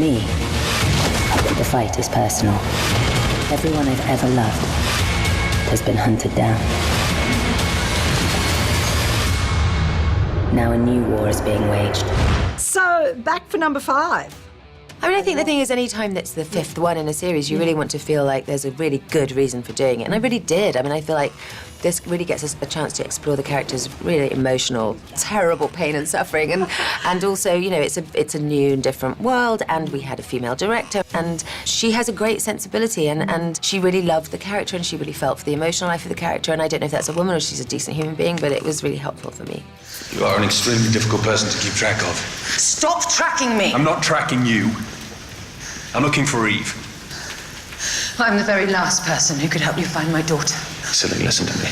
me, the fight is personal. Everyone I've ever loved has been hunted down. Now a new war is being waged. So, back for number 5. I mean, I think the thing is, any time that's the 5th one in a series, you really want to feel like there's a really good reason for doing it. And I really did. I mean, I feel like this really gets us a chance to explore the character's really emotional, terrible pain and suffering. And also, you know, it's a new and different world, and we had a female director, and she has a great sensibility, and she really loved the character, and she really felt for the emotional life of the character. And I don't know if that's a woman or she's a decent human being, but it was really helpful for me. You are an extremely difficult person to keep track of. Stop tracking me! I'm not tracking you. I'm looking for Eve. I'm the very last person who could help you find my daughter. Celine, listen to me.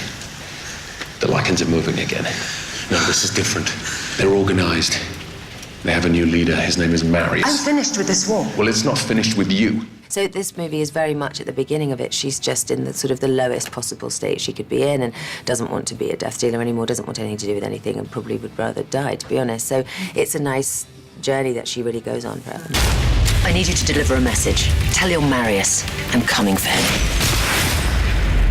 The Lycans are moving again. No, this is different. They're organized. They have a new leader. His name is Marius. I'm finished with this war. Well, it's not finished with you. So this movie is very much at the beginning of it. She's just in the sort of the lowest possible state she could be in, and doesn't want to be a death dealer anymore, doesn't want anything to do with anything, and probably would rather die, to be honest. So it's a nice journey that she really goes on forever. I need you to deliver a message. Tell your Marius I'm coming for him.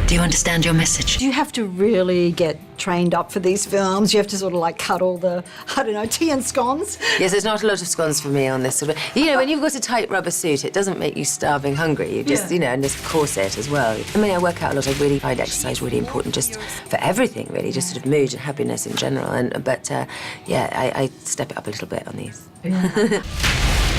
Do you understand your message? Do you have to really get trained up for these films? You have to sort of like cut all the, I don't know, tea and scones? Yes, there's not a lot of scones for me on this sort of... You know, when you've got a tight rubber suit, it doesn't make you starving hungry. You just, you know, and this corset as well. I mean, I work out a lot. I really find exercise really important just for everything, really, just sort of mood and happiness in general. But yeah, I step it up a little bit on these.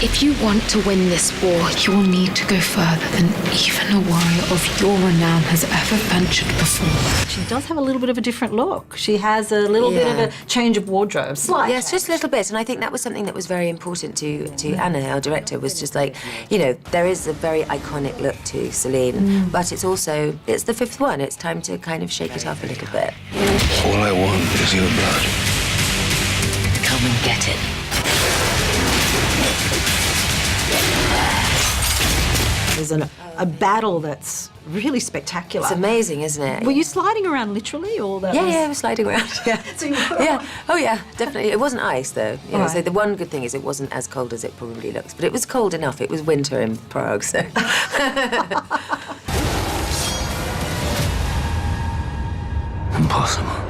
If you want to win this war, you will need to go further than even a warrior of your renown has ever ventured before. She does have a little bit of a different look. She has a little bit of a change of wardrobe. Yes, just a little bit. And I think that was something that was very important to Anna, our director, was just like, you know, there is a very iconic look to Celine, but it's also, it's the 5th one. It's time to kind of shake it up a little bit. All I want is your blood. Come and get it. There's a battle that's really spectacular. It's amazing, isn't it? Were you sliding around literally, or that? Yeah, I was sliding around. Yeah, So you were yeah. Oh yeah, definitely. It wasn't ice though. You know, Right. So the one good thing is it wasn't as cold as it probably looks, but it was cold enough. It was winter in Prague, so. Impossible.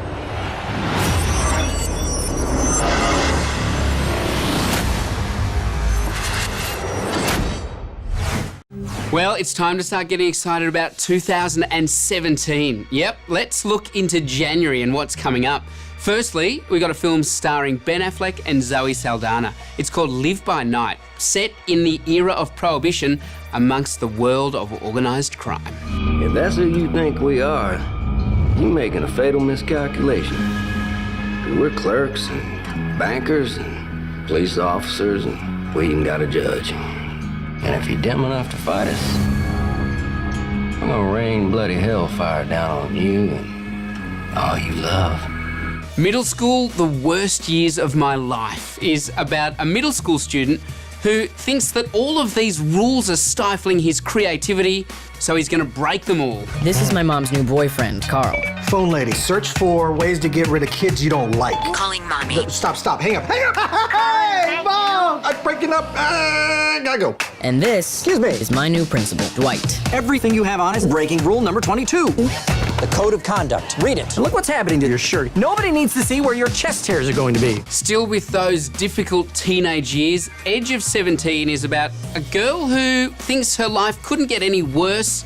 Well, it's time to start getting excited about 2017. Yep, let's look into January and what's coming up. Firstly, we got a film starring Ben Affleck and Zoe Saldana. It's called Live by Night, set in the era of Prohibition amongst the world of organised crime. If that's who you think we are, you're making a fatal miscalculation. 'Cause we're clerks and bankers and police officers, and we even got a judge. And if you're dumb enough to fight us, I'm gonna rain bloody hellfire down on you and all you love. Middle School, the Worst Years of My Life is about a middle school student who thinks that all of these rules are stifling his creativity, so he's going to break them all. This is my mom's new boyfriend, Carl. Phone lady, search for ways to get rid of kids you don't like. Calling mommy. Stop, hang up. Hey, Mom! I'm breaking up. Gotta go. And this is my new principal, Dwight. Everything you have on is breaking rule number 22. The code of conduct. Read it. And look what's happening to your shirt. Nobody needs to see where your chest hairs are going to be. Still with those difficult teenage years, Edge of 17 is about a girl who thinks her life couldn't get any worse,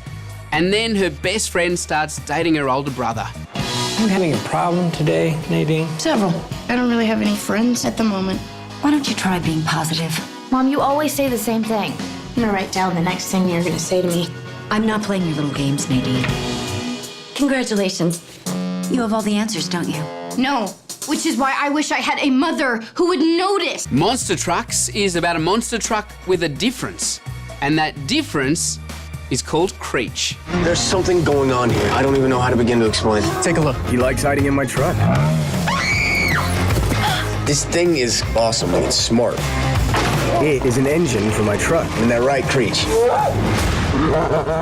and then her best friend starts dating her older brother. I'm having a problem today, Nadine. Several. I don't really have any friends at the moment. Why don't you try being positive? Mom, you always say the same thing. I'm gonna write down the next thing you're gonna say to me. I'm not playing your little games, Nadine. Congratulations. You have all the answers, don't you? No, which is why I wish I had a mother who would notice. Monster Trucks is about a monster truck with a difference, and that difference is called Creech. There's something going on here. I don't even know how to begin to explain. Take a look. He likes hiding in my truck. This thing is awesome and it's smart. It is an engine for my truck. Isn't that right, Creech?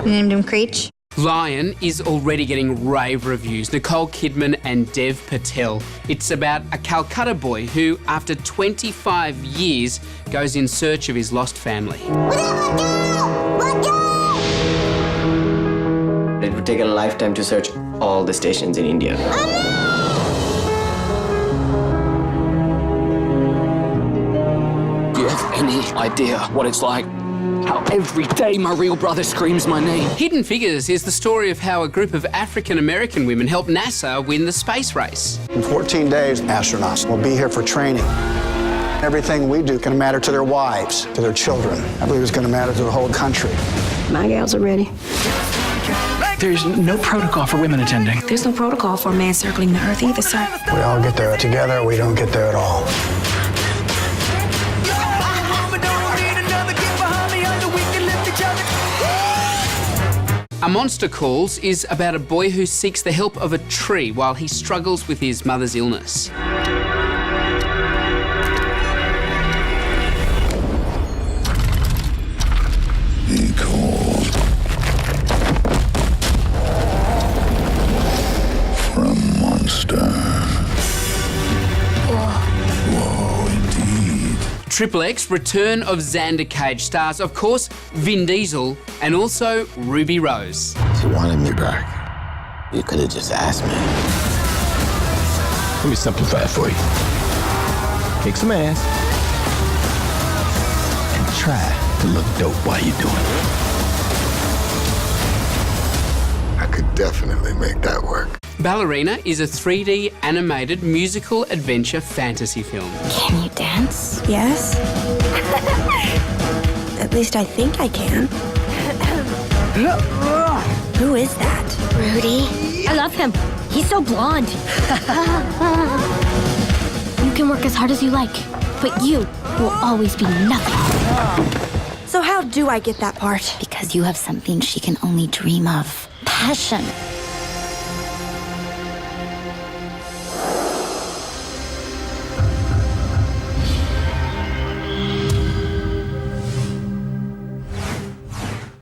You named him Creech? Lion is already getting rave reviews. Nicole Kidman and Dev Patel. It's about a Calcutta boy who, after 25 years, goes in search of his lost family. It would take a lifetime to search all the stations in India. Do you have any idea what it's like? How every day my real brother screams my name. Hidden Figures is the story of how a group of African-American women helped NASA win the space race. In 14 days, astronauts will be here for training. Everything we do can matter to their wives, to their children. I believe it's going to matter to the whole country. My gals are ready. There's no protocol for women attending. There's no protocol for a man circling the Earth either, sir. We all get there together, we don't get there at all. A Monster Calls is about a boy who seeks the help of a tree while he struggles with his mother's illness. He called from Monster. Whoa, indeed. Triple X, Return of Xander Cage stars, of course, Vin Diesel and also Ruby Rose. If you wanted me back, you could have just asked me. Let me simplify it for you. Kick some ass and try to look dope while you do it. I could definitely make that work. Ballerina is a 3D animated musical adventure fantasy film. Can you dance? Yes. At least I think I can. Who is that? Rudy. I love him. He's so blonde. You can work as hard as you like, but you will always be nothing. So how do I get that part? Because you have something she can only dream of. Passion.